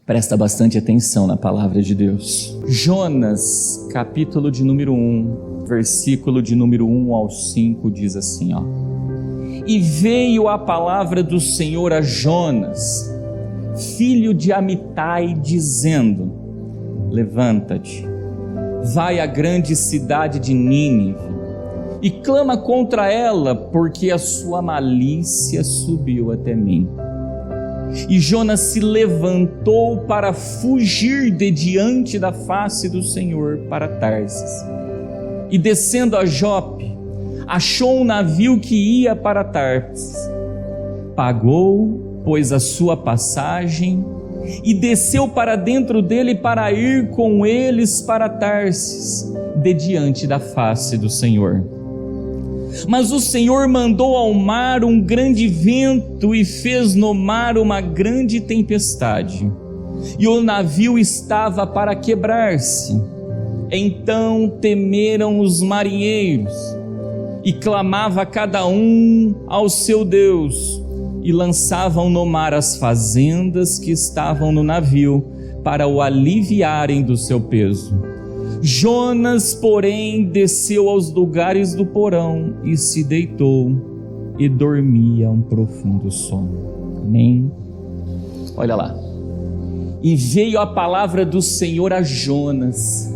Presta bastante atenção na palavra de Deus. Jonas, capítulo de número 1, versículo de número 1 ao 5, diz assim, ó. E veio a palavra do Senhor a Jonas, filho de Amitai, dizendo: levanta-te, vai à grande cidade de Nínive, e clama contra ela, porque a sua malícia subiu até mim. E Jonas se levantou para fugir de diante da face do Senhor para Tarsis. E descendo a Jope, achou um navio que ia para Tarsis. Pagou, pois, a sua passagem e desceu para dentro dele para ir com eles para Tarsis, de diante da face do Senhor. Mas o Senhor mandou ao mar um grande vento e fez no mar uma grande tempestade, e o navio estava para quebrar-se. Então temeram os marinheiros, e clamava cada um ao seu Deus, e lançavam no mar as fazendas que estavam no navio, para o aliviarem do seu peso. Jonas, porém, desceu aos lugares do porão e se deitou e dormia um profundo sono. Amém? Olha lá. E veio a palavra do Senhor a Jonas,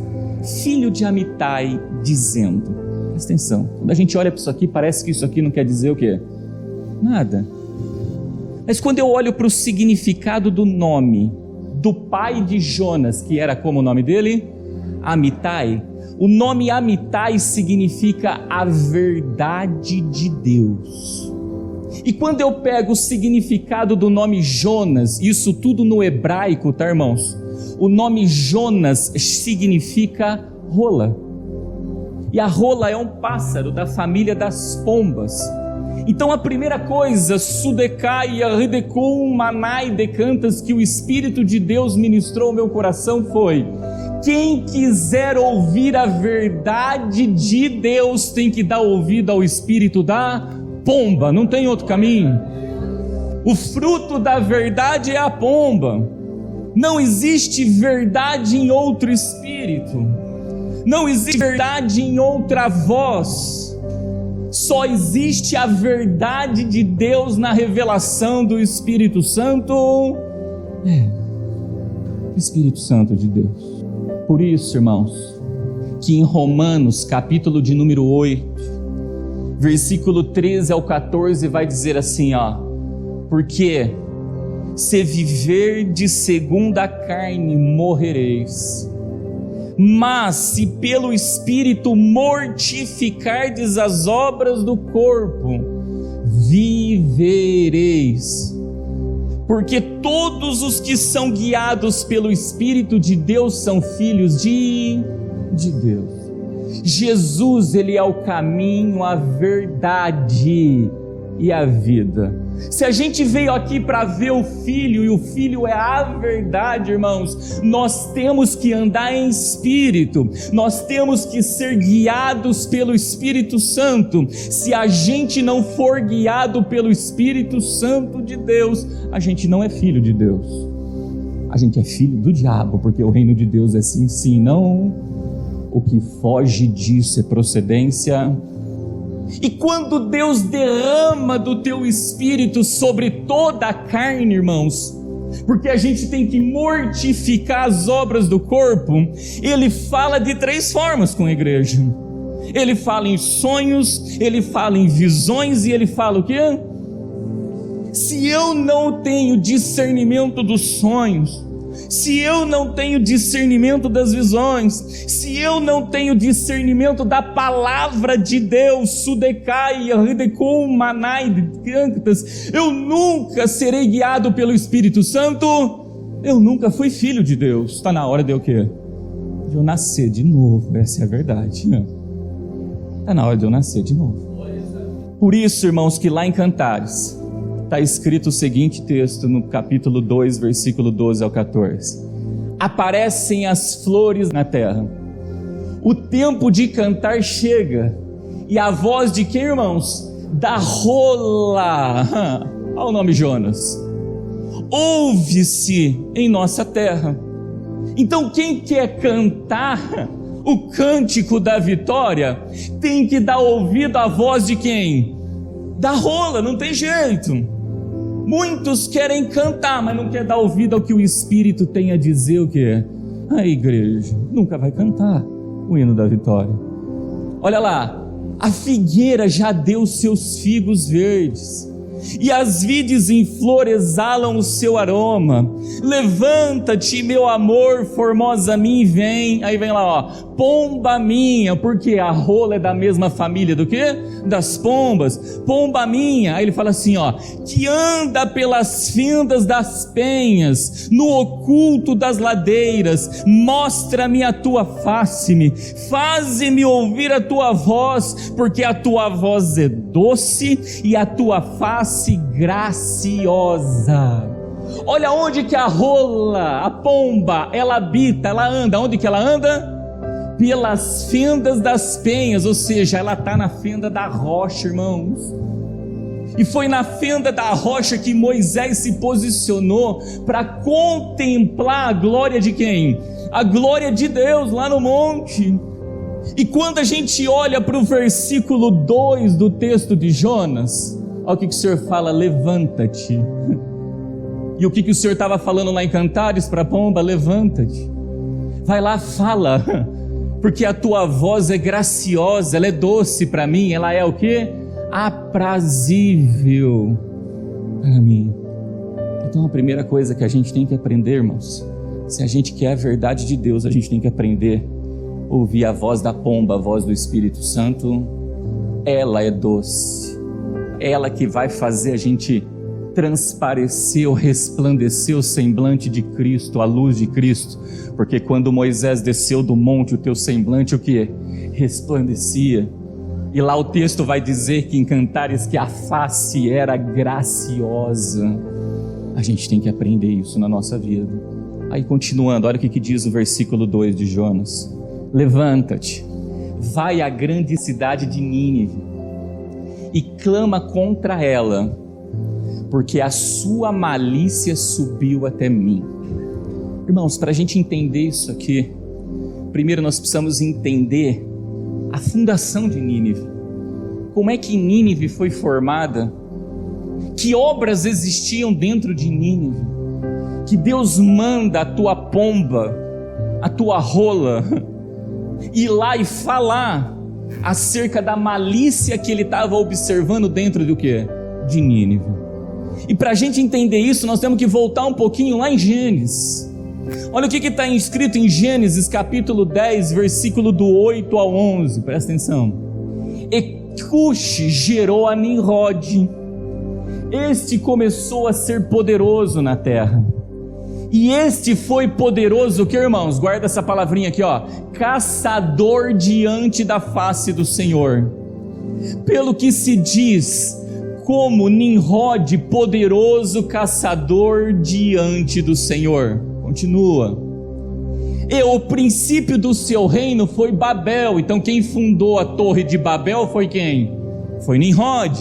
filho de Amitai, dizendo, presta atenção, quando a gente olha para isso aqui, parece que isso aqui não quer dizer o quê? Nada. Mas quando eu olho para o significado do nome do pai de Jonas, que era como o nome dele? Amitai. O nome Amitai significa a verdade de Deus. E quando eu pego o significado do nome Jonas, isso tudo no hebraico, tá, irmãos? O nome Jonas significa rola. E a rola é um pássaro da família das pombas. Então a primeira coisa, Sudekai, Arridecum, Manai, Decantas, que o Espírito de Deus ministrou ao meu coração foi: quem quiser ouvir a verdade de Deus tem que dar ouvido ao espírito da pomba, não tem outro caminho. O fruto da verdade é a pomba. Não existe verdade em outro espírito, não existe verdade em outra voz, só existe a verdade de Deus na revelação do Espírito Santo. O Espírito Santo de Deus. Por isso, irmãos, que em Romanos, capítulo de número 8, versículo 13 ao 14, vai dizer assim, ó: porque se viverdes segundo a carne, morrereis, mas se pelo Espírito mortificardes as obras do corpo, vivereis. Porque todos os que são guiados pelo Espírito de Deus são filhos de Deus. Jesus, ele é o caminho, a verdade e a vida. Se a gente veio aqui para ver o Filho, e o Filho é a verdade, irmãos, nós temos que andar em Espírito, nós temos que ser guiados pelo Espírito Santo. Se a gente não for guiado pelo Espírito Santo de Deus, a gente não é filho de Deus, a gente é filho do diabo, porque o reino de Deus é sim, sim, não. O que foge disso é procedência. E quando Deus derrama do teu espírito sobre toda a carne, irmãos, porque a gente tem que mortificar as obras do corpo, ele fala de 3 formas com a igreja. Ele fala em sonhos, ele fala em visões e ele fala o quê? Se eu não tenho discernimento dos sonhos, se eu não tenho discernimento das visões, se eu não tenho discernimento da palavra de Deus, Sudekai, Arridecum, Manai, Decantas, eu nunca serei guiado pelo Espírito Santo, eu nunca fui filho de Deus. Está na hora de eu o quê? De eu nascer de novo, essa é a verdade. Está na hora de eu nascer de novo. Por isso, irmãos, que lá em Cantares está escrito o seguinte texto no capítulo 2, versículo 12 ao 14. Aparecem as flores na terra, o tempo de cantar chega, e a voz de quem, irmãos? Da rola. Olha o nome Jonas. ouve-se em nossa terra. Então quem quer cantar o cântico da vitória, tem que dar ouvido à voz de quem? Da rola, não tem jeito. Muitos querem cantar, mas não quer dar ouvido ao que o Espírito tem a dizer. O que? A igreja nunca vai cantar o hino da vitória. Olha lá, a figueira já deu seus figos verdes, e as vides em flor exalam o seu aroma. Levanta-te, meu amor, formosa minha, e vem. Aí vem lá, ó, pomba minha, porque a rola é da mesma família do que? Das pombas. Pomba minha, aí ele fala assim, ó, que anda pelas fendas das penhas, no oculto das ladeiras, mostra-me a tua face-me, faze-me ouvir a tua voz, porque a tua voz é doce e a tua face graciosa. Olha onde que a rola, a pomba, ela habita, ela anda. Onde que ela anda? Pelas fendas das penhas, ou seja, ela está na fenda da rocha, irmãos. E foi na fenda da rocha que Moisés se posicionou para contemplar a glória de quem? A glória de Deus lá no monte. E quando a gente olha para o versículo 2 do texto de Jonas, olha o que o Senhor fala: levanta-te. E o que o Senhor estava falando lá em Cantares para a pomba? Levanta-te, vai lá, fala, porque a tua voz é graciosa, ela é doce para mim, ela é o que? Aprazível para mim. Então a primeira coisa que a gente tem que aprender, irmãos, se a gente quer a verdade de Deus, a gente tem que aprender a ouvir a voz da pomba, a voz do Espírito Santo. Ela é doce, ela que vai fazer a gente transparecer ou resplandecer o semblante de Cristo, a luz de Cristo, porque quando Moisés desceu do monte, o teu semblante o que? Resplandecia. E lá o texto vai dizer que em Cantares que a face era graciosa. A gente tem que aprender isso na nossa vida. Aí continuando, olha o que diz o versículo 2 de Jonas: levanta-te, vai à grande cidade de Nínive e clama contra ela, porque a sua malícia subiu até mim. Irmãos, para a gente entender isso aqui, primeiro nós precisamos entender a fundação de Nínive. Como é que Nínive foi formada? Que obras existiam dentro de Nínive? Que Deus manda a tua pomba, a tua rola, ir lá e falar acerca da malícia que ele estava observando dentro do que? De Nínive. E para a gente entender isso, nós temos que voltar um pouquinho lá em Gênesis. Olha o que está escrito em Gênesis capítulo 10, versículo do 8 ao 11, presta atenção. E Cuxi gerou a Nimrod. Este começou a ser poderoso na terra. E este foi poderoso, que irmãos, guarda essa palavrinha aqui, ó, caçador diante da face do Senhor. Pelo que se diz, como Nimrod, poderoso caçador diante do Senhor. Continua. E o princípio do seu reino foi Babel. Então quem fundou a torre de Babel foi quem? Foi Nimrod.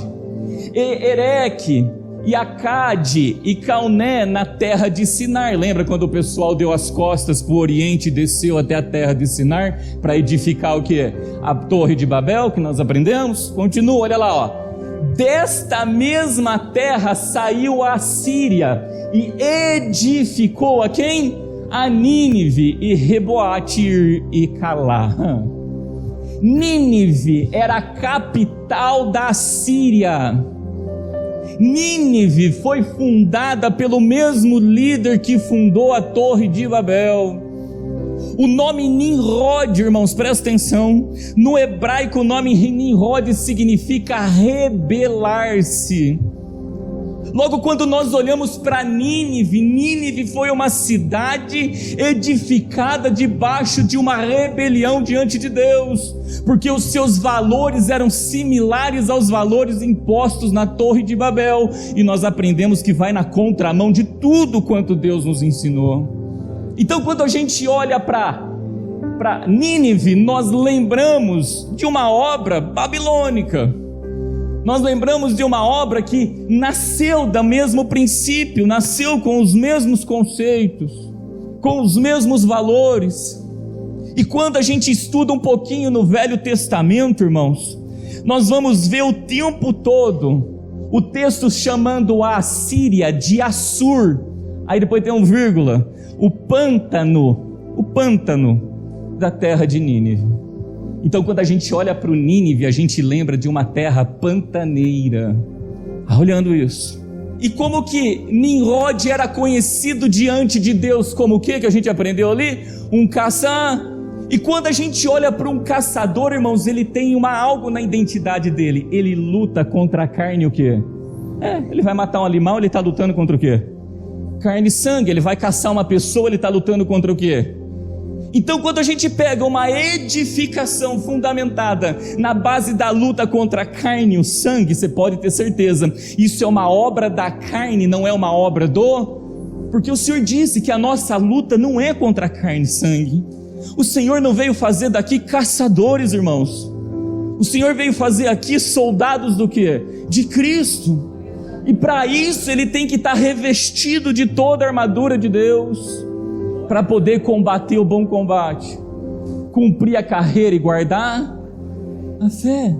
E Ereque, e Acade e Calné na terra de Sinar. Lembra quando o pessoal deu as costas para o Oriente e desceu até a terra de Sinar para edificar o que? A torre de Babel, que nós aprendemos? Continua, olha lá, ó. Desta mesma terra saiu a Síria e edificou a quem? A Nínive e Reboate e Calá. Nínive era a capital da Síria. Nínive foi fundada pelo mesmo líder que fundou a Torre de Babel. O nome Nimrod, irmãos, presta atenção, no hebraico o nome Nimrod significa rebelar-se. Logo, quando nós olhamos para Nínive, Nínive foi uma cidade edificada debaixo de uma rebelião diante de Deus, porque os seus valores eram similares aos valores impostos na Torre de Babel, e nós aprendemos que vai na contramão de tudo quanto Deus nos ensinou. Então, quando a gente olha para Nínive, nós lembramos de uma obra babilônica. Nós lembramos de uma obra que nasceu do mesmo princípio, nasceu com os mesmos conceitos, com os mesmos valores. E quando a gente estuda um pouquinho no Velho Testamento, irmãos, nós vamos ver o tempo todo o texto chamando a Assíria de Assur, aí depois tem um vírgula, o pântano da terra de Nínive. Então quando a gente olha para o Nínive, a gente lembra de uma terra pantaneira. Olhando isso. E como que Nimrod era conhecido diante de Deus como o que a gente aprendeu ali? Um caçador. E quando a gente olha para um caçador, irmãos, ele tem algo na identidade dele. Ele luta contra a carne o quê? Ele vai matar um animal, ele está lutando contra o quê? Carne e sangue. Ele vai caçar uma pessoa, ele está lutando contra o quê? Então quando a gente pega uma edificação fundamentada na base da luta contra a carne e o sangue, você pode ter certeza, isso é uma obra da carne, não é uma obra porque o Senhor disse que a nossa luta não é contra a carne e sangue. O Senhor não veio fazer daqui caçadores, irmãos. O Senhor veio fazer aqui soldados do quê? De Cristo. E para isso ele tem que estar revestido de toda a armadura de Deus, para poder combater o bom combate, cumprir a carreira e guardar a fé.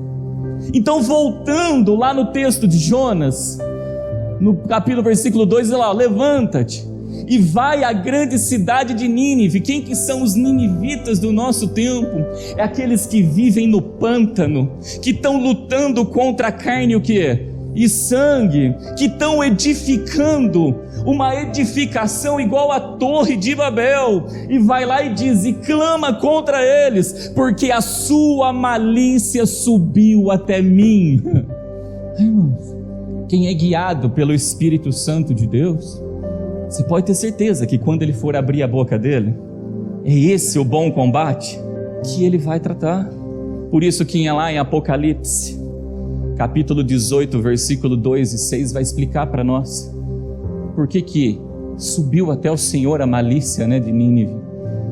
Então voltando lá no texto de Jonas, no capítulo versículo 2, lá, levanta-te e vai à grande cidade de Nínive. Quem que são os ninivitas do nosso tempo? É aqueles que vivem no pântano, que estão lutando contra a carne o quê? E sangue, que estão edificando uma edificação igual a torre de Babel, e vai lá e diz, e clama contra eles, porque a sua malícia subiu até mim. Irmãos, quem é guiado pelo Espírito Santo de Deus, você pode ter certeza que quando ele for abrir a boca dele, é esse o bom combate que ele vai tratar. Por isso que lá em Apocalipse, capítulo 18, versículo 2 e 6, vai explicar para nós por que subiu até o Senhor a malícia, de Nínive.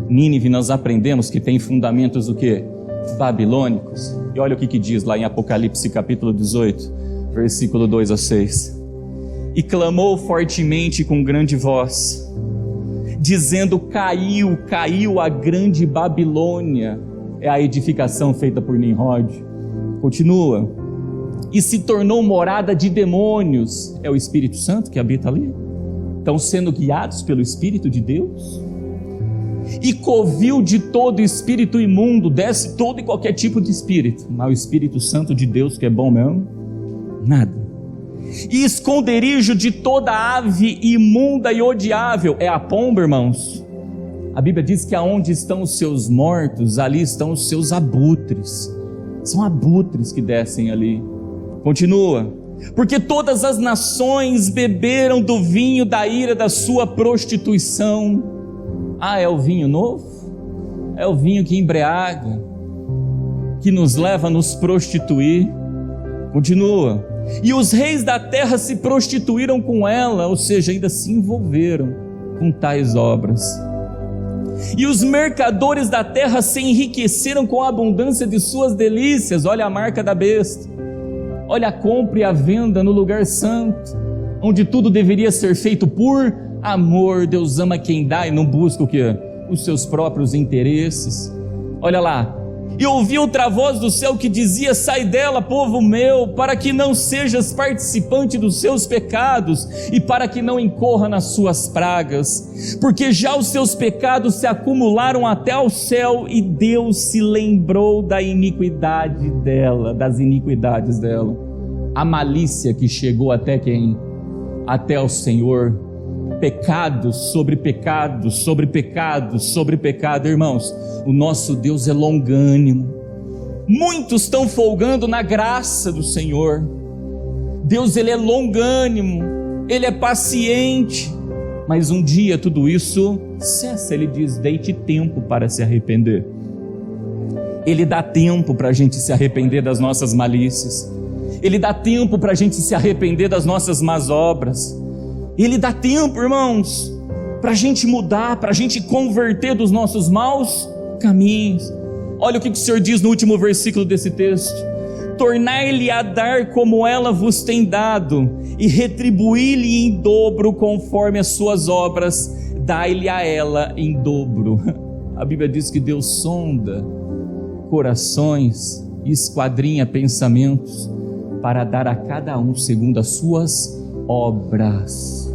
Nínive nós aprendemos que tem fundamentos o quê? Babilônicos. E olha o que diz lá em Apocalipse capítulo 18, versículo 2 a 6. E clamou fortemente com grande voz, dizendo, caiu a grande Babilônia. É a edificação feita por Nimrod. Continua. E se tornou morada de demônios. É o Espírito Santo que habita ali. Estão sendo guiados pelo Espírito de Deus. E covil de todo espírito imundo, desce todo e qualquer tipo de espírito. Mas o Espírito Santo de Deus, que é bom mesmo, nada. E esconderijo de toda ave imunda e odiável. É a pomba, irmãos. A Bíblia diz que aonde estão os seus mortos, ali estão os seus abutres. São abutres que descem ali. Continua. Porque todas as nações beberam do vinho da ira da sua prostituição. É o vinho novo? É o vinho que embriaga, que nos leva a nos prostituir. Continua. E os reis da terra se prostituíram com ela, ou seja, ainda se envolveram com tais obras. E os mercadores da terra se enriqueceram com a abundância de suas delícias. Olha a marca da besta. Olha a compra e a venda no lugar santo, onde tudo deveria ser feito por amor. Deus ama quem dá e não busca o quê? Os seus próprios interesses. Olha lá. E ouvi outra voz do céu que dizia, sai dela, povo meu, para que não sejas participante dos seus pecados e para que não incorra nas suas pragas, porque já os seus pecados se acumularam até ao céu e Deus se lembrou da iniquidade dela, das iniquidades dela. A malícia que chegou até quem? Até ao Senhor. Pecados sobre pecados, sobre pecados, sobre pecado. Irmãos, o nosso Deus é longânimo. Muitos estão folgando na graça do Senhor. Deus, Ele é longânimo, Ele é paciente, mas um dia tudo isso cessa. Ele diz, deite tempo para se arrepender. Ele dá tempo para a gente se arrepender das nossas malícias. Ele dá tempo para a gente se arrepender das nossas más obras. Ele dá tempo, irmãos, para a gente mudar, para a gente converter dos nossos maus caminhos. Olha o que o Senhor diz no último versículo desse texto. tornar-lhe a dar como ela vos tem dado, e retribuir-lhe em dobro conforme as suas obras, dai-lhe a ela em dobro. A Bíblia diz que Deus sonda corações e esquadrinha pensamentos para dar a cada um segundo as suas obras.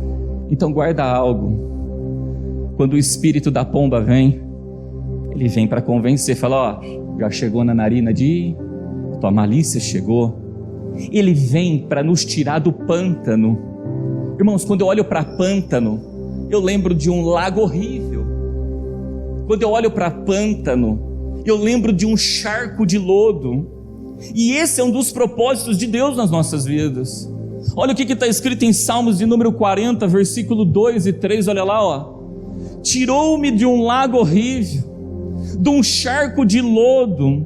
Então guarda algo: quando o espírito da pomba vem, ele vem para convencer, fala: ó, já chegou na narina de tua malícia chegou. Ele vem para nos tirar do pântano. Irmãos, quando eu olho para pântano, eu lembro de um lago horrível. Quando eu olho para pântano, eu lembro de um charco de lodo. E esse é um dos propósitos de Deus nas nossas vidas. Olha o que está escrito em Salmos de número 40, versículo 2 e 3, olha lá, ó. Tirou-me de um lago horrível, de um charco de lodo,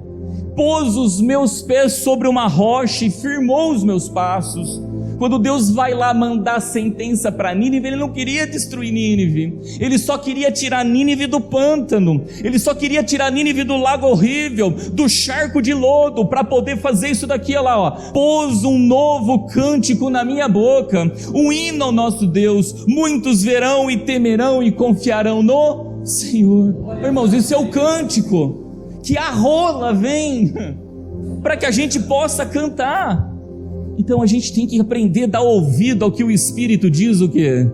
pôs os meus pés sobre uma rocha e firmou os meus passos. Quando Deus vai lá mandar a sentença para Nínive, Ele não queria destruir Nínive, Ele só queria tirar Nínive do pântano, Ele só queria tirar Nínive do lago horrível, do charco de lodo, para poder fazer isso daqui, olha lá, ó. Pôs um novo cântico na minha boca, um hino ao nosso Deus, muitos verão e temerão e confiarão no Senhor. Irmãos, isso é o cântico que a rola vem para que a gente possa cantar. Então a gente tem que aprender a dar ouvido ao que o Espírito diz, o quê?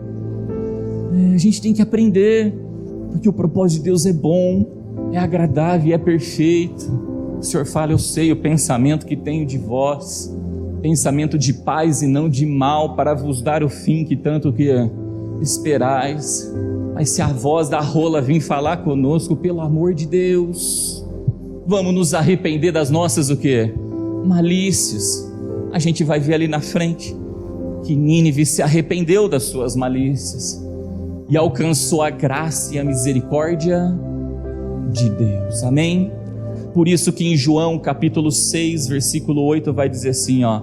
A gente tem que aprender, porque o propósito de Deus é bom, é agradável e é perfeito. O Senhor fala: eu sei o pensamento que tenho de vós, pensamento de paz e não de mal, para vos dar o fim que tanto que esperais. Mas se a voz da rola vir falar conosco, pelo amor de Deus, vamos nos arrepender das nossas o quê? Malícias. A gente vai ver ali na frente que Nínive se arrependeu das suas malícias e alcançou a graça e a misericórdia de Deus, amém? Por isso que em João capítulo 6, versículo 8 vai dizer assim, ó: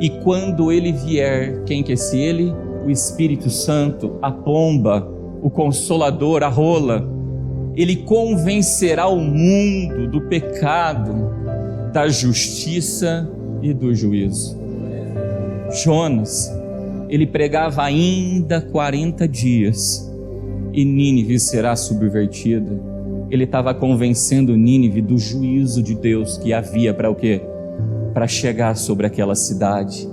e quando ele vier, quem que é esse ele? O Espírito Santo, a pomba, o Consolador, a rola, ele convencerá o mundo do pecado, da justiça e do juízo. Jonas, ele pregava ainda 40 dias e Nínive será subvertida. Ele estava convencendo Nínive do juízo de Deus que havia para o quê? Para chegar sobre aquela cidade.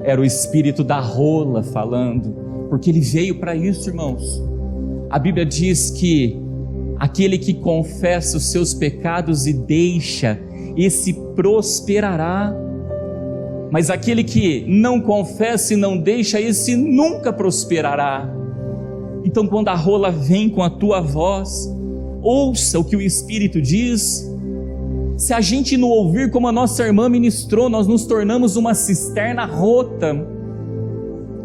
Era o espírito da rola falando, porque ele veio para isso, irmãos. A Bíblia diz que aquele que confessa os seus pecados e deixa, esse prosperará. Mas aquele que não confessa e não deixa, esse nunca prosperará. Então quando a rola vem com a tua voz, ouça o que o Espírito diz. Se a gente não ouvir como a nossa irmã ministrou, nós nos tornamos uma cisterna rota,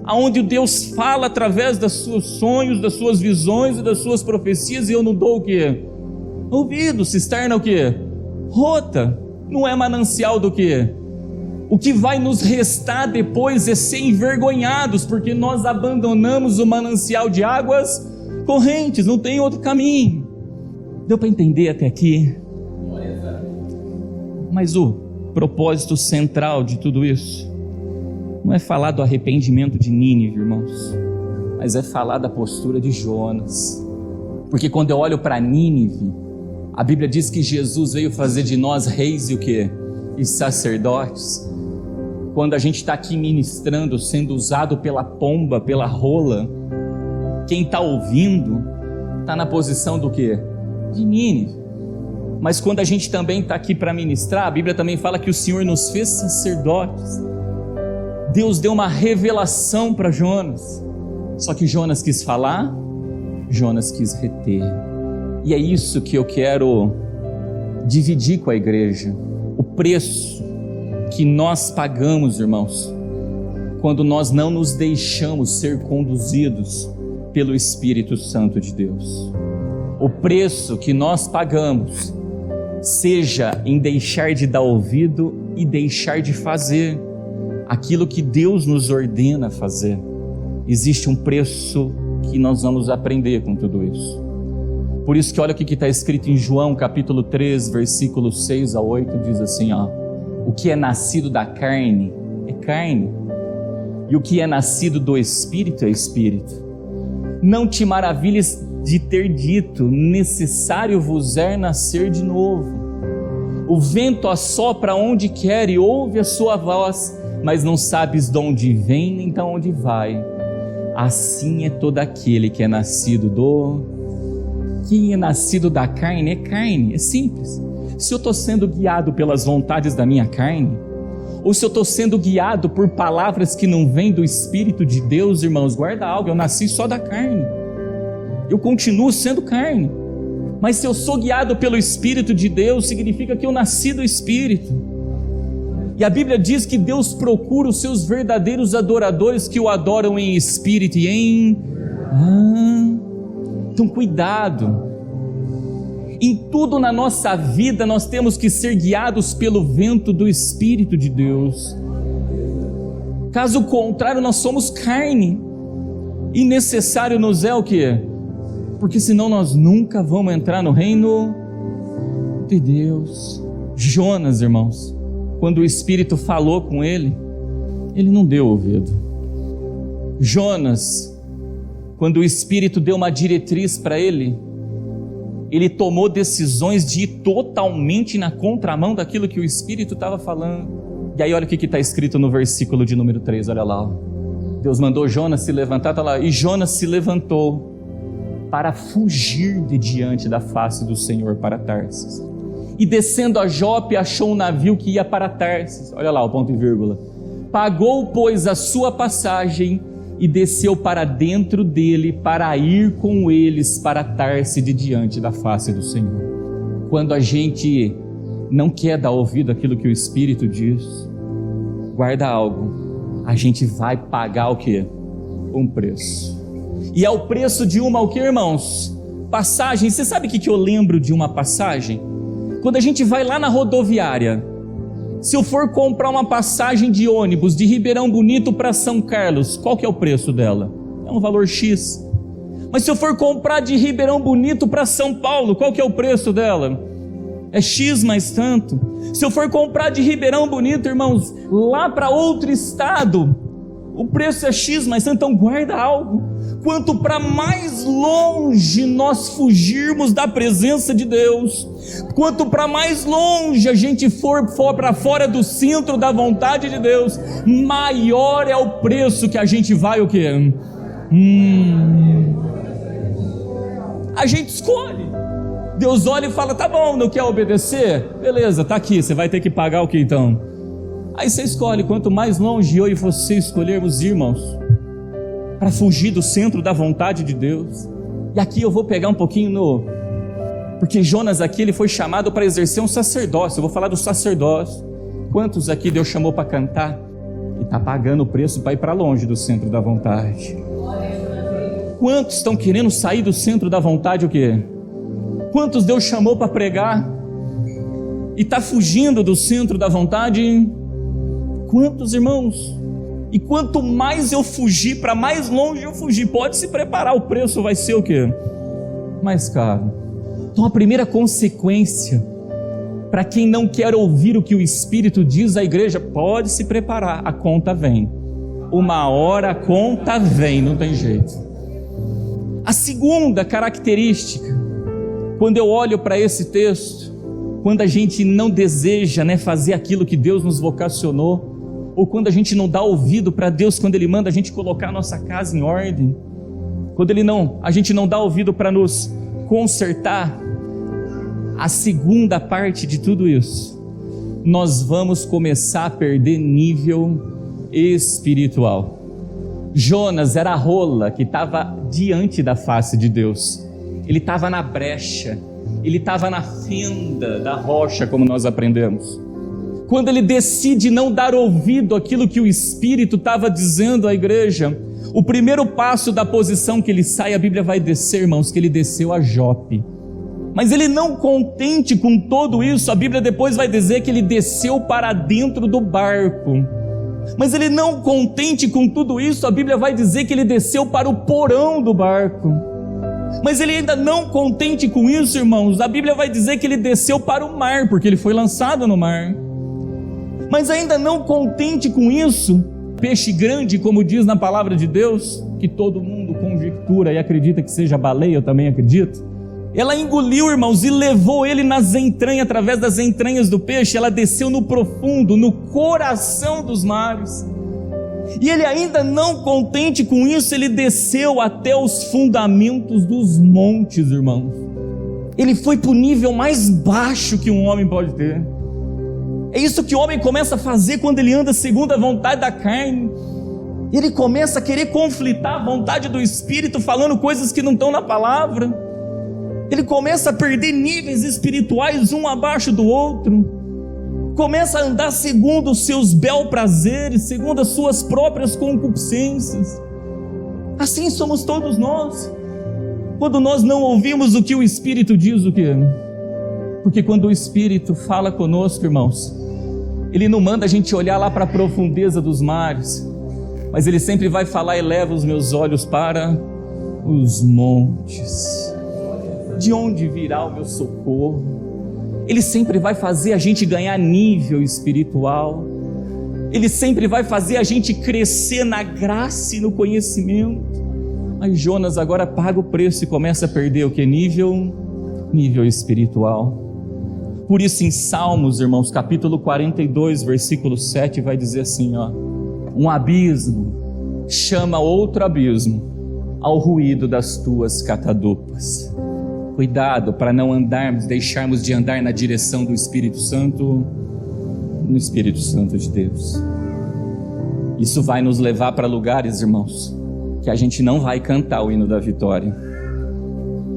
aonde Deus fala através dos seus sonhos, das suas visões e das suas profecias, e eu não dou o quê? Ouvido. Cisterna o quê? Rota. Não é manancial do quê? O que vai nos restar depois é ser envergonhados, porque nós abandonamos o manancial de águas correntes, não tem outro caminho. Deu para entender até aqui? Mas o propósito central de tudo isso não é falar do arrependimento de Nínive, irmãos, mas é falar da postura de Jonas. Porque quando eu olho para Nínive, a Bíblia diz que Jesus veio fazer de nós reis e o quê? E sacerdotes. Quando a gente está aqui ministrando, sendo usado pela pomba, pela rola, quem está ouvindo está na posição do quê? De Nínive. Mas quando a gente também está aqui para ministrar, a Bíblia também fala que o Senhor nos fez sacerdotes. Deus deu uma revelação para Jonas, só que Jonas quis falar, Jonas quis reter. E é isso que eu quero dividir com a igreja. O preço que nós pagamos, irmãos, quando nós não nos deixamos ser conduzidos pelo Espírito Santo de Deus. O preço que nós pagamos, seja em deixar de dar ouvido e deixar de fazer aquilo que Deus nos ordena fazer. Existe um preço que nós vamos aprender com tudo isso. Por isso que olha o que está escrito em João capítulo 3, versículos 6 a 8, diz assim, ó: O que é nascido da carne é carne, e o que é nascido do Espírito é Espírito. Não te maravilhes de ter dito: necessário vos é nascer de novo. O vento assopra onde quer e ouve a sua voz, mas não sabes de onde vem nem de onde vai. Assim é todo aquele que é nascido Quem é nascido da carne é carne, é simples. Se eu estou sendo guiado pelas vontades da minha carne, ou se eu estou sendo guiado por palavras que não vêm do Espírito de Deus, irmãos, guarda algo, eu nasci só da carne, eu continuo sendo carne. Mas se eu sou guiado pelo Espírito de Deus, significa que eu nasci do Espírito. E a Bíblia diz que Deus procura os seus verdadeiros adoradores, que o adoram em espírito e em... Então cuidado. Em tudo na nossa vida nós temos que ser guiados pelo vento do Espírito de Deus. Caso contrário, nós somos carne. E necessário nos é o quê? Porque senão nós nunca vamos entrar no reino de Deus. Jonas, irmãos, quando o Espírito falou com ele, ele não deu ouvido. Jonas, quando o Espírito deu uma diretriz para ele tomou decisões de ir totalmente na contramão daquilo que o Espírito estava falando. E aí olha o que está escrito no versículo de número 3, olha lá. Deus mandou Jonas se levantar, está lá. E Jonas se levantou para fugir de diante da face do Senhor para Tarsis. E descendo a Jope, achou um navio que ia para Tarsis. Olha lá o ponto e vírgula. Pagou, pois, a sua passagem e desceu para dentro dele, para ir com eles para Tarsis de diante da face do Senhor. Quando a gente não quer dar ouvido àquilo que o Espírito diz, guarda algo, a gente vai pagar o quê? Um preço. E é o preço de uma, o que, irmãos? Passagem. Você sabe o que eu lembro de uma passagem? Quando a gente vai lá na rodoviária, se eu for comprar uma passagem de ônibus de Ribeirão Bonito para São Carlos, qual que é o preço dela? É um valor X. Mas se eu for comprar de Ribeirão Bonito para São Paulo, qual que é o preço dela? É X mais tanto. Se eu for comprar de Ribeirão Bonito, irmãos, lá para outro estado, o preço é X mais tanto. Então guarda algo. Quanto para mais longe nós fugirmos da presença de Deus, quanto para mais longe a gente for para fora do centro da vontade de Deus, maior é o preço que a gente vai o quê? A gente escolhe. Deus olha e fala: tá bom, não quer obedecer? Beleza, tá aqui, você vai ter que pagar o que então? Aí você escolhe. Quanto mais longe eu e você escolhermos, irmãos, para fugir do centro da vontade de Deus. E aqui eu vou pegar um pouquinho porque Jonas aqui, ele foi chamado para exercer um sacerdócio. Eu vou falar do sacerdócio. Quantos aqui Deus chamou para cantar e está pagando o preço para ir para longe do centro da vontade? Quantos estão querendo sair do centro da vontade o quê? Quantos Deus chamou para pregar e está fugindo do centro da vontade? Quantos, irmãos? E quanto mais eu fugir, para mais longe eu fugir, pode se preparar, o preço vai ser o quê? Mais caro. Então a primeira consequência, para quem não quer ouvir o que o Espírito diz à igreja, pode se preparar, a conta vem. Uma hora a conta vem, não tem jeito. A segunda característica, quando eu olho para esse texto, quando a gente não deseja, fazer aquilo que Deus nos vocacionou, ou quando a gente não dá ouvido para Deus, quando Ele manda a gente colocar a nossa casa em ordem, quando a gente não dá ouvido para nos consertar, a segunda parte de tudo isso, nós vamos começar a perder nível espiritual. Jonas era a rola que estava diante da face de Deus, ele estava na brecha, ele estava na fenda da rocha, como nós aprendemos. Quando ele decide não dar ouvido àquilo que o Espírito estava dizendo à igreja, o primeiro passo da posição que ele sai, a Bíblia vai descer, irmãos, que ele desceu a Jope. Mas ele não contente com tudo isso, a Bíblia depois vai dizer que ele desceu para dentro do barco. Mas ele não contente com tudo isso, a Bíblia vai dizer que ele desceu para o porão do barco. Mas ele ainda não contente com isso, irmãos, a Bíblia vai dizer que ele desceu para o mar, porque ele foi lançado no mar. Mas ainda não contente com isso, peixe grande, como diz na palavra de Deus, que todo mundo conjectura e acredita que seja baleia, eu também acredito, ela engoliu, irmãos, e levou ele nas entranhas, através das entranhas do peixe, ela desceu no profundo, no coração dos mares. E ele ainda não contente com isso, ele desceu até os fundamentos dos montes, irmãos. Ele foi para o nível mais baixo que um homem pode ter. É isso que o homem começa a fazer quando ele anda segundo a vontade da carne. Ele começa a querer conflitar a vontade do Espírito, falando coisas que não estão na palavra. Ele começa a perder níveis espirituais um abaixo do outro. Começa a andar segundo os seus bel prazeres, segundo as suas próprias concupiscências. Assim somos todos nós. Quando nós não ouvimos o que o Espírito diz, o quê? Porque quando o Espírito fala conosco, irmãos, Ele não manda a gente olhar lá para a profundeza dos mares, mas Ele sempre vai falar: eleva os meus olhos para os montes. De onde virá o meu socorro? Ele sempre vai fazer a gente ganhar nível espiritual. Ele sempre vai fazer a gente crescer na graça e no conhecimento. Mas Jonas agora paga o preço e começa a perder o que? Nível espiritual. Por isso em Salmos, irmãos, capítulo 42, versículo 7, vai dizer assim, ó: um abismo chama outro abismo ao ruído das tuas catadupas. Cuidado para não deixarmos de andar na direção do Espírito Santo, no Espírito Santo de Deus. Isso vai nos levar para lugares, irmãos, que a gente não vai cantar o hino da vitória,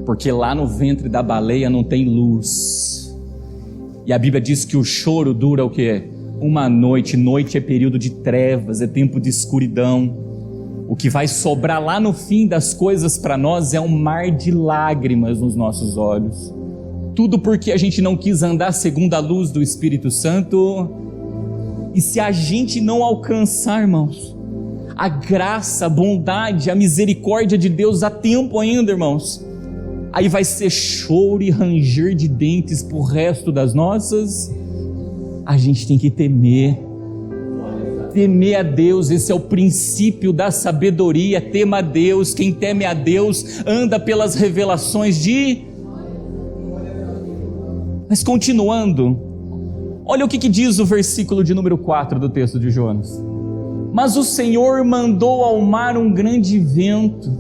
porque lá no ventre da baleia não tem luz. E a Bíblia diz que o choro dura o quê? Uma noite. Noite é período de trevas, é tempo de escuridão. O que vai sobrar lá no fim das coisas para nós é um mar de lágrimas nos nossos olhos. Tudo porque a gente não quis andar segundo a luz do Espírito Santo. E se a gente não alcançar, irmãos, a graça, a bondade, a misericórdia de Deus a tempo ainda, irmãos, aí vai ser choro e ranger de dentes pro resto das nossas. A gente tem que temer a Deus. Esse é o princípio da sabedoria. Tema a Deus. Quem teme a Deus anda pelas revelações de... Mas continuando, olha o que diz o versículo de número 4 do texto de Jonas. Mas o Senhor mandou ao mar um grande vento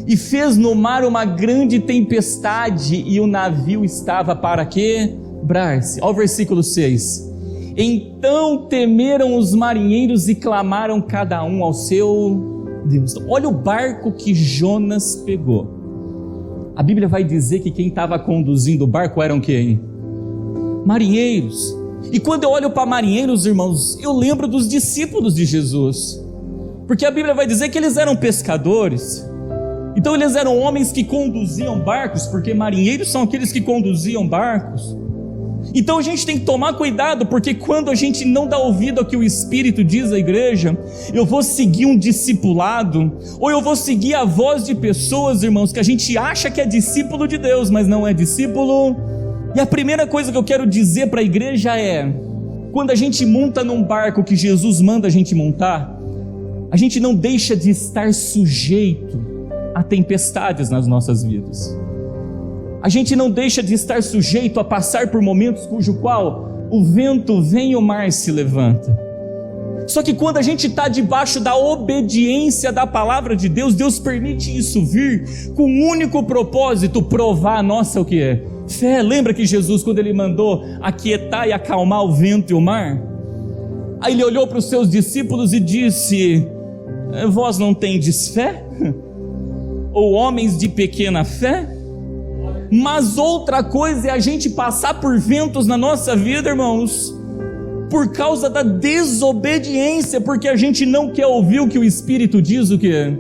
e fez no mar uma grande tempestade, e o navio estava para quebrar-se. Olha o versículo 6. Então temeram os marinheiros e clamaram cada um ao seu Deus. Olha o barco que Jonas pegou. A Bíblia vai dizer que quem estava conduzindo o barco eram quem? Marinheiros. E quando eu olho para marinheiros, irmãos, eu lembro dos discípulos de Jesus, porque a Bíblia vai dizer que eles eram pescadores. Então eles eram homens que conduziam barcos, porque marinheiros são aqueles que conduziam barcos. Então a gente tem que tomar cuidado, porque quando a gente não dá ouvido ao que o Espírito diz à igreja, eu vou seguir um discipulado, ou eu vou seguir a voz de pessoas, irmãos, que a gente acha que é discípulo de Deus, mas não é discípulo. E a primeira coisa que eu quero dizer para a igreja é: quando a gente monta num barco que Jesus manda a gente montar, a gente não deixa de estar sujeito a tempestades nas nossas vidas. A gente não deixa de estar sujeito a passar por momentos cujo qual o vento vem e o mar se levanta. Só que quando a gente está debaixo da obediência da palavra de Deus, Deus permite isso vir com um único propósito: provar a nossa o que é? Fé. Lembra que Jesus, quando ele mandou aquietar e acalmar o vento e o mar, aí ele olhou para os seus discípulos e disse: vós não tendes fé? Ou homens de pequena fé? Mas outra coisa é a gente passar por ventos na nossa vida, irmãos, por causa da desobediência, porque a gente não quer ouvir o que o Espírito diz o que.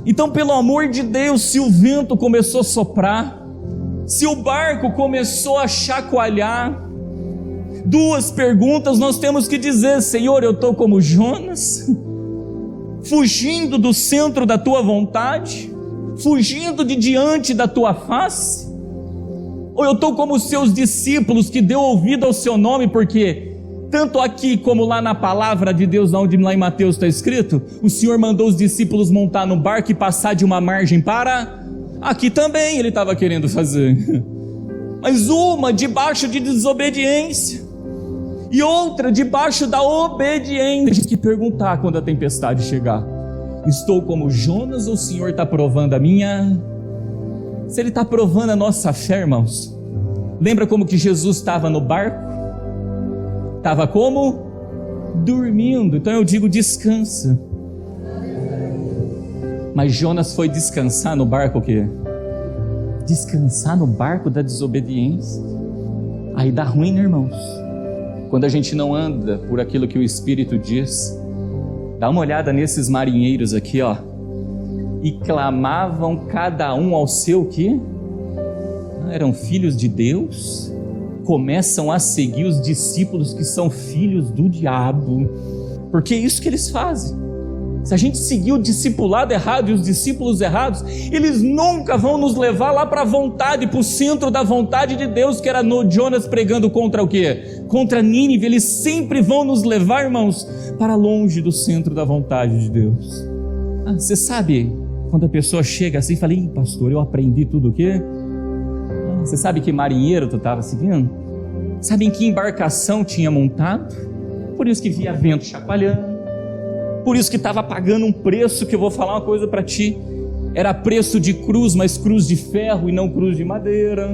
Então, pelo amor de Deus, se o vento começou a soprar, se o barco começou a chacoalhar, duas perguntas nós temos que dizer: Senhor, eu estou como Jonas, fugindo do centro da tua vontade, fugindo de diante da tua face, ou eu estou como os seus discípulos que deu ouvido ao seu nome, porque Tanto aqui como lá na palavra de Deus, onde lá em Mateus está escrito, o Senhor mandou os discípulos montar no barco e passar de uma margem para... Aqui também ele estava querendo fazer. Mas uma debaixo de desobediência e outra debaixo da obediência. Tem que perguntar quando a tempestade chegar: estou como Jonas ou o Senhor está provando a minha? Se ele está provando a nossa fé, irmãos, lembra como que Jesus estava no barco? Estava como? Dormindo. Então eu digo, descansa. Mas Jonas foi descansar no barco o quê? Descansar no barco da desobediência. Aí dá ruim, né, irmãos? Quando a gente não anda por aquilo que o Espírito diz. Dá uma olhada nesses marinheiros aqui, ó. E clamavam cada um ao seu quê? Eram filhos de Deus. Começam a seguir os discípulos que são filhos do diabo. Porque é isso que eles fazem. Se a gente seguir o discipulado errado e os discípulos errados, eles nunca vão nos levar lá para a vontade, para o centro da vontade de Deus, que era no Jonas pregando contra o quê? Contra Nínive. Eles sempre vão nos levar, irmãos, para longe do centro da vontade de Deus. Você sabe, quando a pessoa chega assim e fala: ih, pastor, eu aprendi tudo o quê? Você sabe que marinheiro tu estava seguindo? Sabe em que embarcação tinha montado? Por isso que via vento chacoalhando. Por isso que estava pagando um preço, que eu vou falar uma coisa para ti. Era preço de cruz, mas cruz de ferro e não cruz de madeira.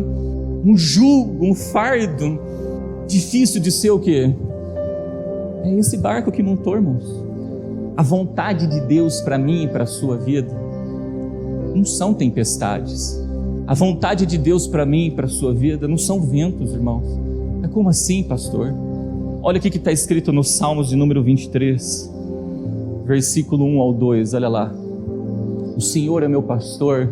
Um jugo, um fardo. Difícil de ser o quê? É esse barco que montou, irmãos. A vontade de Deus para mim e para a sua vida não são tempestades. A vontade de Deus para mim e para a sua vida não são ventos, irmãos. É como assim, pastor? Olha o que está escrito nos Salmos de número 23. Versículo 1 ao 2, olha lá. O Senhor é meu pastor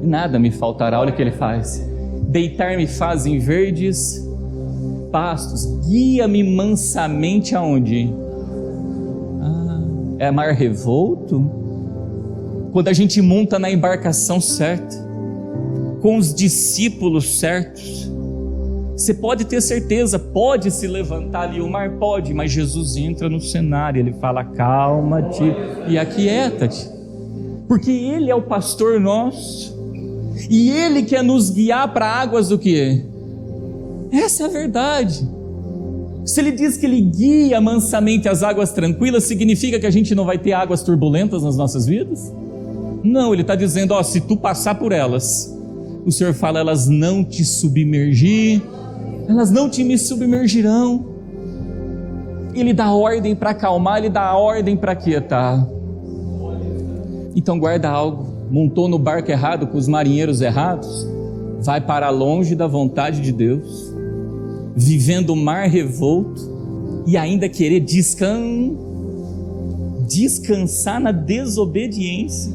e nada me faltará. Olha o que ele faz: deitar-me faz em verdes pastos, guia-me mansamente aonde? É mar revolto? Quando a gente monta na embarcação certa, com os discípulos certos, você pode ter certeza, pode se levantar ali, o mar pode, mas Jesus entra no cenário, ele fala: calma-te e aquieta-te, porque ele é o pastor nosso, e ele quer nos guiar para águas do quê? Essa é a verdade. Se ele diz que ele guia mansamente as águas tranquilas, significa que a gente não vai ter águas turbulentas nas nossas vidas? Não, ele está dizendo, ó, se tu passar por elas, o Senhor fala, elas não te submergir, elas não te me submergirão. Ele dá ordem para acalmar, ele dá ordem para quietar. Então guarda algo: montou no barco errado, com os marinheiros errados, vai para longe da vontade de Deus, vivendo o mar revolto, e ainda querer descansar na desobediência.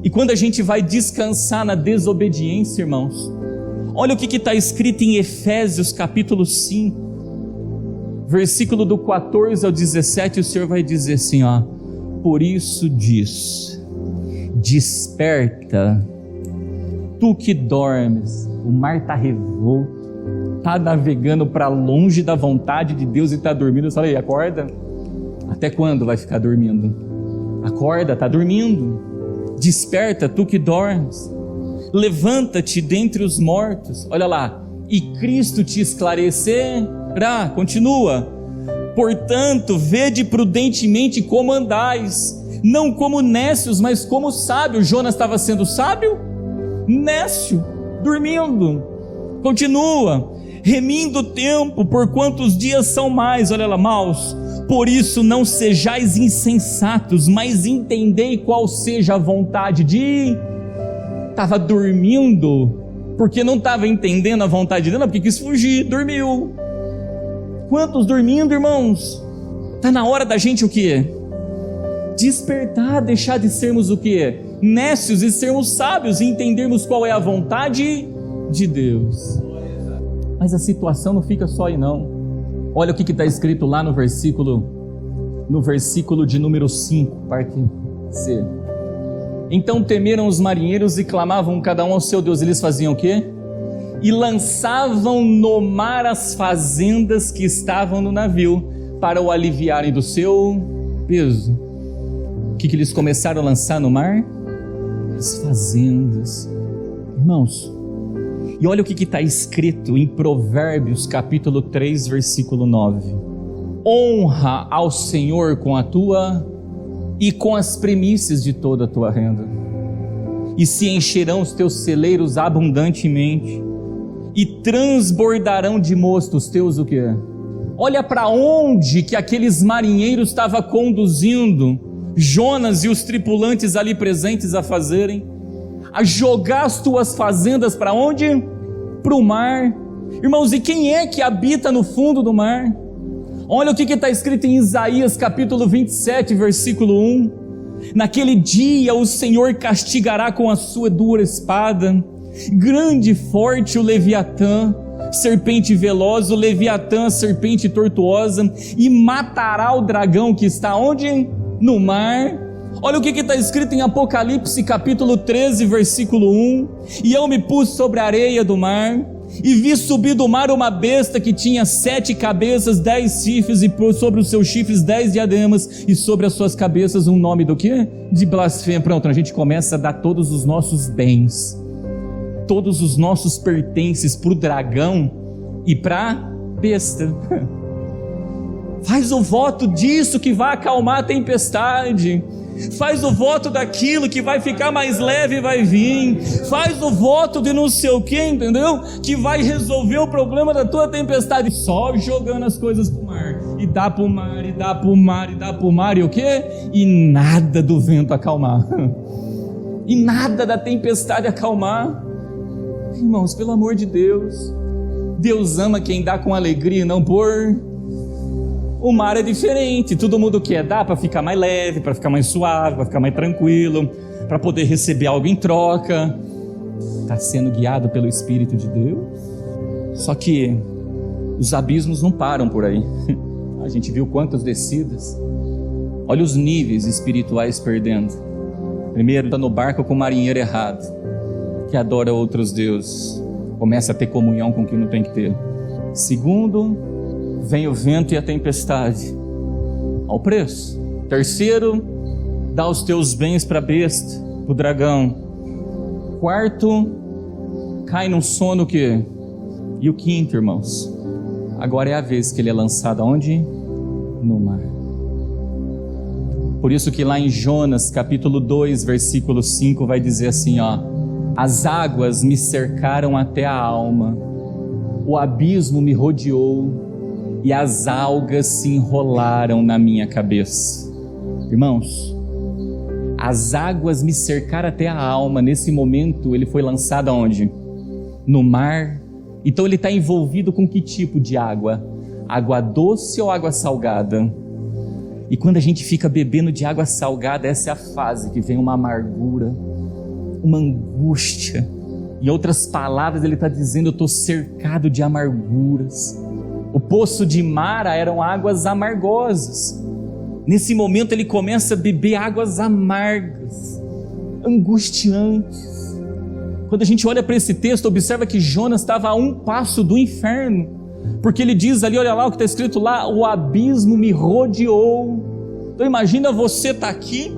E quando a gente vai descansar na desobediência, irmãos, olha o que está escrito em Efésios capítulo 5, versículo do 14 ao 17, o Senhor vai dizer assim, ó: por isso diz, desperta, tu que dormes. O mar está revolto, está navegando para longe da vontade de Deus e está dormindo. Eu falei, acorda. Até quando vai ficar dormindo? Acorda, está dormindo. Desperta, tu que dormes. Levanta-te dentre os mortos. Olha lá. E Cristo te esclarecerá. Continua. Portanto, vede prudentemente como andais, não como nécios, mas como sábios. Jonas estava sendo sábio? Nécio, dormindo. Continua. Remindo o tempo, porquanto os dias são mais, olha lá, maus. Por isso não sejais insensatos, mas entendei qual seja a vontade de... Estava dormindo, porque não estava entendendo a vontade de Deus, não, porque quis fugir, dormiu. Quantos dormindo, irmãos? Está na hora da gente o quê? Despertar, deixar de sermos o quê? Nécios e sermos sábios e entendermos qual é a vontade de Deus. Mas a situação não fica só aí não. Olha o que está escrito lá no versículo de número 5, parte C. Então temeram os marinheiros e clamavam cada um ao seu Deus. Eles faziam o quê? e lançavam no mar as fazendas que estavam no navio, para o aliviarem do seu peso. O que eles começaram a lançar no mar? As fazendas. Irmãos, e olha o que está escrito em Provérbios capítulo 3, versículo 9. Honra ao Senhor com a tua e com as primícias de toda a tua renda, e se encherão os teus celeiros abundantemente, e transbordarão de mosto os teus o quê? Olha para onde que aqueles marinheiros estavam conduzindo Jonas e os tripulantes ali presentes a fazerem, a jogar as tuas fazendas para onde? Para o mar. Irmãos, e quem é que habita no fundo do mar? Olha o que está escrito em Isaías capítulo 27, versículo 1. Naquele dia o Senhor castigará com a sua dura espada, grande e forte o Leviatã, serpente veloz, o Leviatã, serpente tortuosa, e matará o dragão que está onde? No mar. Olha o que está escrito em Apocalipse capítulo 13, versículo 1. E eu me pus sobre a areia do mar, e vi subir do mar uma besta que tinha 7 cabeças, 10 chifres, e sobre os seus chifres 10 diademas, e sobre as suas cabeças um nome do quê? De blasfêmia. Pronto, a gente começa a dar todos os nossos bens, todos os nossos pertences para o dragão e para a besta. Faz o voto disso que vai acalmar a tempestade. Faz o voto daquilo que vai ficar mais leve e vai vir. Faz o voto de não sei o que, entendeu? Que vai resolver o problema da tua tempestade. Só jogando as coisas pro mar. E dá pro mar, e dá pro mar, e dá pro mar, e o quê? E nada do vento acalmar. E nada da tempestade acalmar. Irmãos, pelo amor de Deus, Deus ama quem dá com alegria, não por... O mar é diferente, todo mundo quer dar para ficar mais leve, para ficar mais suave, para ficar mais tranquilo, para poder receber algo em troca. Está sendo guiado pelo Espírito de Deus. Só que os abismos não param por aí. A gente viu quantas descidas. Olha os níveis espirituais perdendo. Primeiro, está no barco com o marinheiro errado, que adora outros deuses, começa a ter comunhão com quem não tem que ter. Segundo, vem o vento e a tempestade, ao preço. Terceiro, dá os teus bens para a besta, para o dragão. Quarto, cai num sono que... E o quinto, irmãos, agora é a vez que ele é lançado aonde? No mar. Por isso que lá em Jonas capítulo 2, versículo 5 vai dizer assim, ó: as águas me cercaram até a alma, o abismo me rodeou, e as algas se enrolaram na minha cabeça. Irmãos, as águas me cercaram até a alma. Nesse momento ele foi lançado aonde? No mar. Então ele está envolvido com que tipo de água? Água doce ou água salgada? E quando a gente fica bebendo de água salgada, essa é a fase que vem uma amargura, uma angústia. Em outras palavras, ele está dizendo: eu estou cercado de amarguras. O poço de Mara eram águas amargosas. Nesse momento ele começa a beber águas amargas, angustiantes. Quando a gente olha para esse texto, observa que Jonas estava a um passo do inferno, porque ele diz ali, olha lá o que está escrito lá: o abismo me rodeou. Então imagina você estar aqui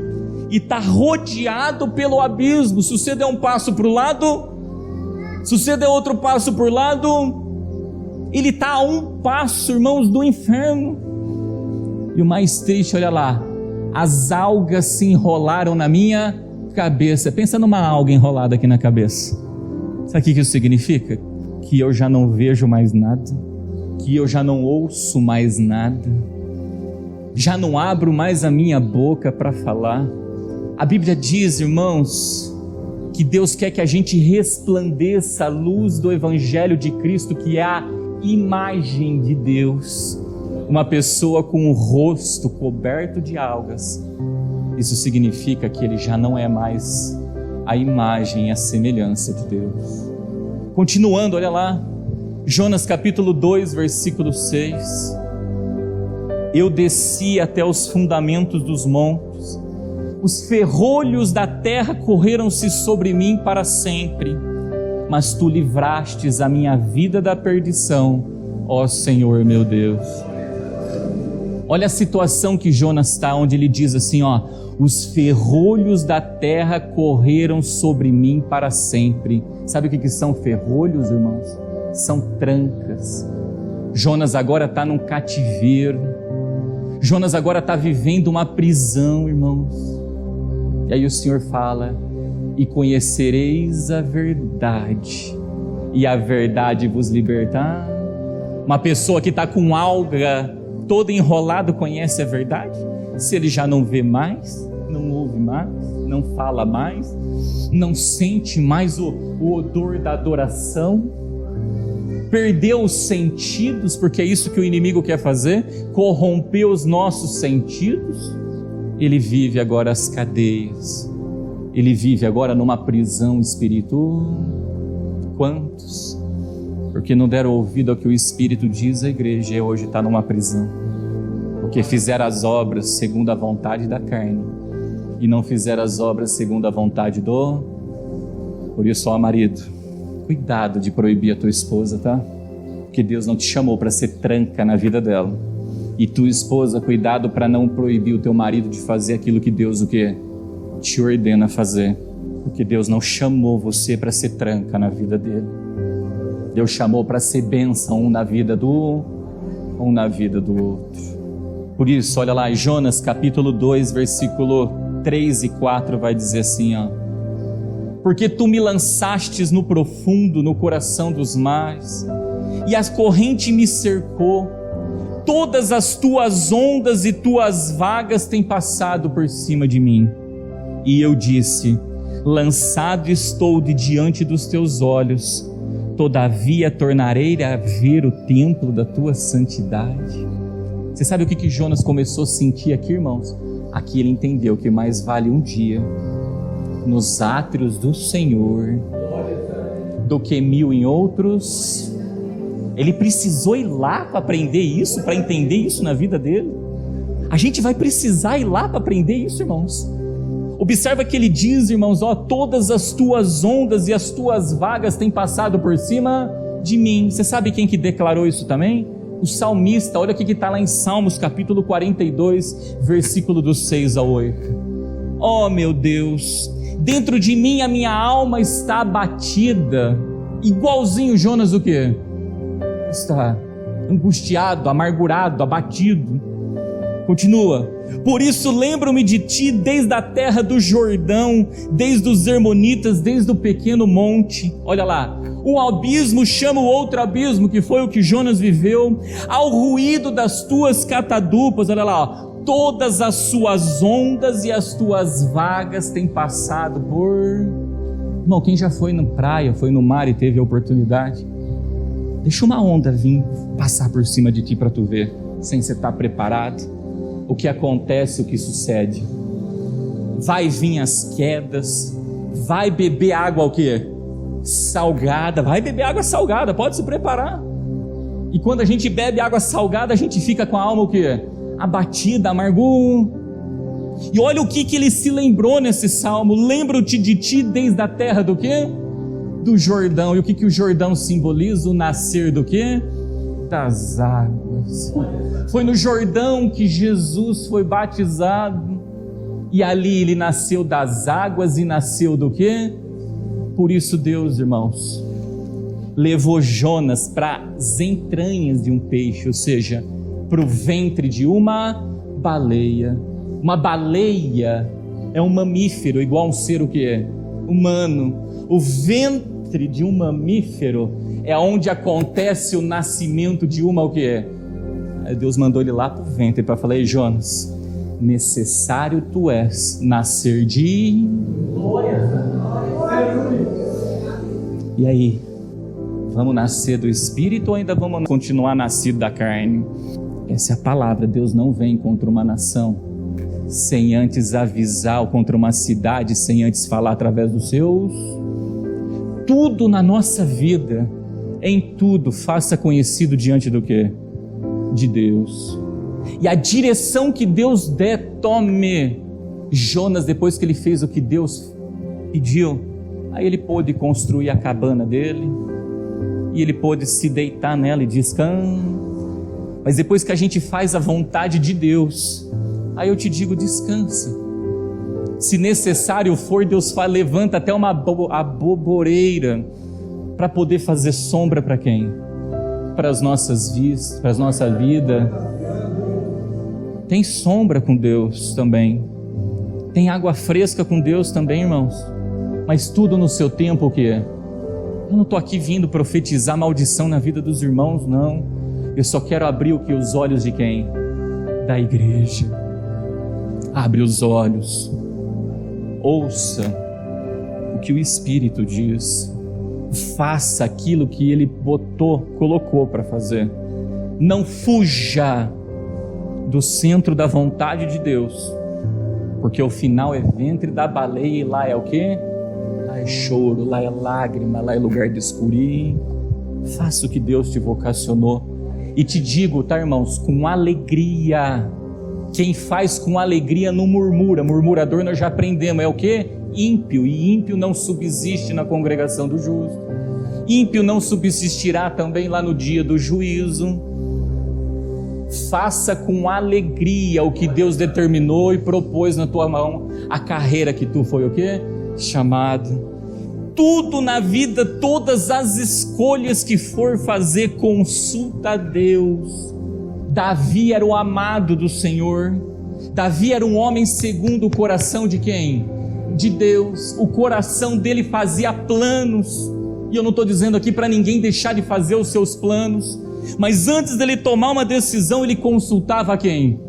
e estar rodeado pelo abismo. Se você der um passo para o lado, se você der outro passo para o lado, ele está a um passo, irmãos, do inferno. E o mais triste, olha lá: as algas se enrolaram na minha cabeça. Pensa numa alga enrolada aqui na cabeça. Sabe o que isso significa? Que eu já não vejo mais nada, que eu já não ouço mais nada, já não abro mais a minha boca para falar. A Bíblia diz, irmãos, que Deus quer que a gente resplandeça a luz do Evangelho de Cristo, que é a imagem de Deus. Uma pessoa com o rosto coberto de algas, isso significa que ele já não é mais a imagem e a semelhança de Deus. Continuando, olha lá, Jonas capítulo 2, versículo 6. Eu desci até os fundamentos dos montes, os ferrolhos da terra correram-se sobre mim para sempre. mas tu livrastes a minha vida da perdição, ó Senhor meu Deus. Olha a situação que Jonas está, onde ele diz assim, ó: os ferrolhos da terra correram sobre mim para sempre. Sabe o que são ferrolhos, irmãos? São trancas. Jonas agora está num cativeiro. Jonas agora está vivendo uma prisão, irmãos. E aí o Senhor fala: e conhecereis a verdade, e a verdade vos libertar. Uma pessoa que está com alga todo enrolado conhece a verdade? Se ele já não vê mais, não ouve mais, não fala mais, não sente mais o odor da adoração, perdeu os sentidos, porque é isso que o inimigo quer fazer, corromper os nossos sentidos. Ele vive agora as cadeias, ele vive agora numa prisão espiritual. Quantos? Porque não deram ouvido ao que o Espírito diz à igreja, e hoje está numa prisão, porque fizeram as obras segundo a vontade da carne, e não fizeram as obras segundo a vontade do... Por isso, ó marido, cuidado de proibir a tua esposa, tá? Porque Deus não te chamou para ser tranca na vida dela. E tua esposa, cuidado para não proibir o teu marido de fazer aquilo que Deus o quê? Te ordena fazer. Porque Deus não chamou você para ser tranca na vida dele. Deus chamou para ser bênção um na vida do outro. Por isso, olha lá, Jonas capítulo 2, versículo 3 e 4 vai dizer assim, ó: porque tu me lançastes no profundo, no coração dos mares, e a corrente me cercou, todas as tuas ondas e tuas vagas têm passado por cima de mim. E eu disse: lançado estou de diante dos teus olhos, todavia tornarei a ver o templo da tua santidade. Você sabe o que Jonas começou a sentir aqui, irmãos? Aqui ele entendeu que mais vale um dia nos átrios do Senhor do que 1000 em outros. Ele precisou ir lá para aprender isso, para entender isso na vida dele. A gente vai precisar ir lá para aprender isso, irmãos. Observa que ele diz, irmãos, ó: todas as tuas ondas e as tuas vagas têm passado por cima de mim. Você sabe quem que declarou isso também? O salmista. Olha o que está lá em Salmos capítulo 42, versículo dos 6 ao 8. Ó meu Deus, dentro de mim a minha alma está abatida. Igualzinho Jonas o quê? Está angustiado, amargurado, abatido. Continua: por isso lembro-me de ti desde a terra do Jordão, desde os Hermonitas, desde o pequeno monte. Olha lá, um abismo chama o outro abismo, que foi o que Jonas viveu, ao ruído das tuas catadupas. Olha lá, ó: todas as suas ondas e as tuas vagas têm passado por... Irmão, quem já foi na praia, foi no mar e teve a oportunidade, deixa uma onda vir passar por cima de ti para tu ver, sem você estar preparado, o que acontece, o que sucede. Vai vir as quedas, vai beber água o quê? Salgada, vai beber água salgada, pode se preparar. E quando a gente bebe água salgada, a gente fica com a alma o quê? Abatida, amargura. E olha o que ele se lembrou nesse salmo: lembro-te de ti desde a terra do quê? Do Jordão. E o que o Jordão simboliza? O nascer do quê? Das águas. Foi no Jordão que Jesus foi batizado, e ali ele nasceu das águas e nasceu do quê? Por isso Deus, irmãos, levou Jonas para as entranhas de um peixe, ou seja, para o ventre de uma baleia. Uma baleia é um mamífero, igual a um ser o que é? Humano. O ventre de um mamífero é onde acontece o nascimento de uma o que é? Aí Deus mandou ele lá para o ventre para falar: ei Jonas, necessário tu és nascer de... E aí, vamos nascer do Espírito ou ainda vamos continuar nascido da carne? Essa é a palavra. Deus não vem contra uma nação sem antes avisar, ou contra uma cidade sem antes falar através dos seus. Tudo na nossa vida, em tudo, faça conhecido diante do quê? De Deus. E a direção que Deus der, tome. Jonas, depois que ele fez o que Deus pediu, Aí ele pôde construir a cabana dele, e ele pôde se deitar nela e descansar. Mas depois que a gente faz a vontade de Deus, aí eu te digo, descansa. Se necessário for, Deus fala, levanta até uma aboboreira para poder fazer sombra para quem? Para as nossas vidas, para a nossa vida. Tem sombra com Deus também. Tem água fresca com Deus também, irmãos. Mas tudo no seu tempo, o quê? Eu não estou aqui vindo profetizar maldição na vida dos irmãos, não. Eu só quero abrir o que? Os olhos de quem? Da igreja. Abre os olhos. Ouça o que o Espírito diz. Faça aquilo que Ele colocou para fazer. Não fuja do centro da vontade de Deus, porque o final é ventre da baleia, e lá é o quê? Lá é choro, lá é lágrima, lá é lugar de escurinho. Faça o que Deus te vocacionou. E te digo, tá, irmãos, com alegria. Quem faz com alegria não murmura. Murmurador nós já aprendemos, é o quê? Ímpio. E ímpio não subsiste na congregação do justo. Ímpio não subsistirá também lá no dia do juízo. Faça com alegria o que Deus determinou e propôs na tua mão. A carreira que tu foi o quê? Chamado. Tudo na vida, todas as escolhas que for fazer, consulta a Deus. Davi era o amado do Senhor. Davi era um homem segundo o coração de quem? De Deus. O coração dele fazia planos. E eu não estou dizendo aqui para ninguém deixar de fazer os seus planos, mas antes dele tomar uma decisão, ele consultava quem?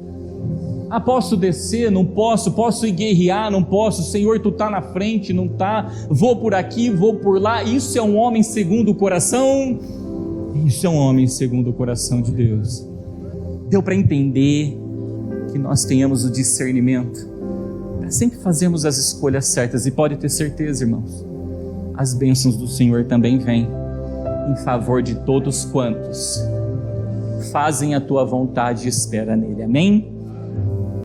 Posso descer? Não posso. Posso ir guerrear? Não posso. Senhor, tu está na frente? Não está. Vou por aqui, vou por lá. Isso é um homem segundo o coração? Isso é um homem segundo o coração de Deus. Deu para entender que nós tenhamos o discernimento para sempre fazermos as escolhas certas. E pode ter certeza, irmãos, as bênçãos do Senhor também vêm em favor de todos quantos fazem a tua vontade e espera nele. Amém?